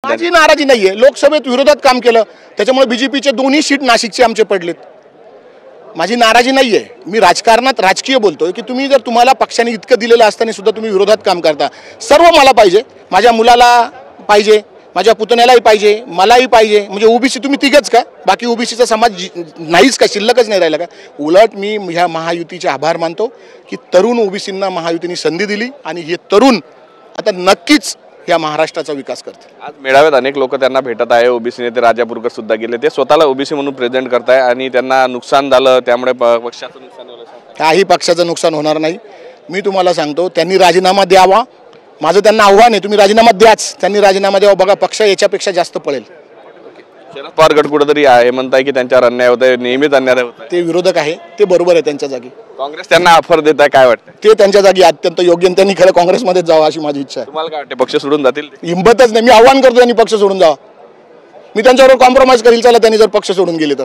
माझी नाराजी नाहीये, लोकसभेत विरोधात काम केलं त्याच्यामुळे बीजेपीचे दोन्ही सीट नाशिकचे आमचे पडलेत. माझी नाराजी नाहीये, मी राजकारणात राजकीय बोलतोय की तुम्ही जर तुम्हाला पक्षाने इतकं दिलेलं असताना सुद्धा तुम्ही विरोधात काम करता. सर्व मला पाहिजे, माझ्या मुलाला पाहिजे, माझ्या पुतण्यालाही पाहिजे, मलाही पाहिजे. म्हणजे ओबीसी तुम्ही तिघच का? बाकी ओबीसीचा समाज नाहीच का, शिल्लकच नाही राहिला का? उलट मी ह्या महायुतीचे आभार मानतो की तरुण ओबीसींना महायुतीने संधी दिली आणि हे तरुण आता नक्कीच या महाराष्ट्राचा विकास करते. आज मेळाव्यात अनेक लोक त्यांना भेटत आहे. ओबीसी नेते राजापूरकर सुद्धा गेले, ते स्वतःला ओबीसी म्हणून प्रेझेंट करताय आणि त्यांना नुकसान झालं त्यामुळे पक्षाचं नुकसान झालं. काही पक्षाचं नुकसान होणार नाही. मी तुम्हाला सांगतो, त्यांनी राजीनामा द्यावा, माझं त्यांना आव्हान आहे, तुम्ही राजीनामा द्याच. त्यांनी राजीनामा द्यावा, बघा पक्ष याच्यापेक्षा जास्त पळेल. शरद पवार गट कुठेतरी आहे म्हणताय की त्यांच्यावर अन्याय होत आहे, नेहमीच अन्याय होत आहे. ते विरोधक आहे, ते बरोबर आहे त्यांच्या जागी. काँग्रेस त्यांना ऑफर देत आहे, काय वाटतं? ते त्यांच्या जागी अत्यंत योग्य, त्यांनी खरं काँग्रेसमध्ये जावं अशी माझी इच्छा आहे. तुम्हाला काय वाटतं, पक्ष सोडून जातील? हिंमतच नाही. मी आव्हान करतो त्यांनी पक्ष सोडून जावं. मी त्यांच्याबरोबर कॉम्प्रोमाइज करील, चला त्यांनी जर पक्ष सोडून गेले तर.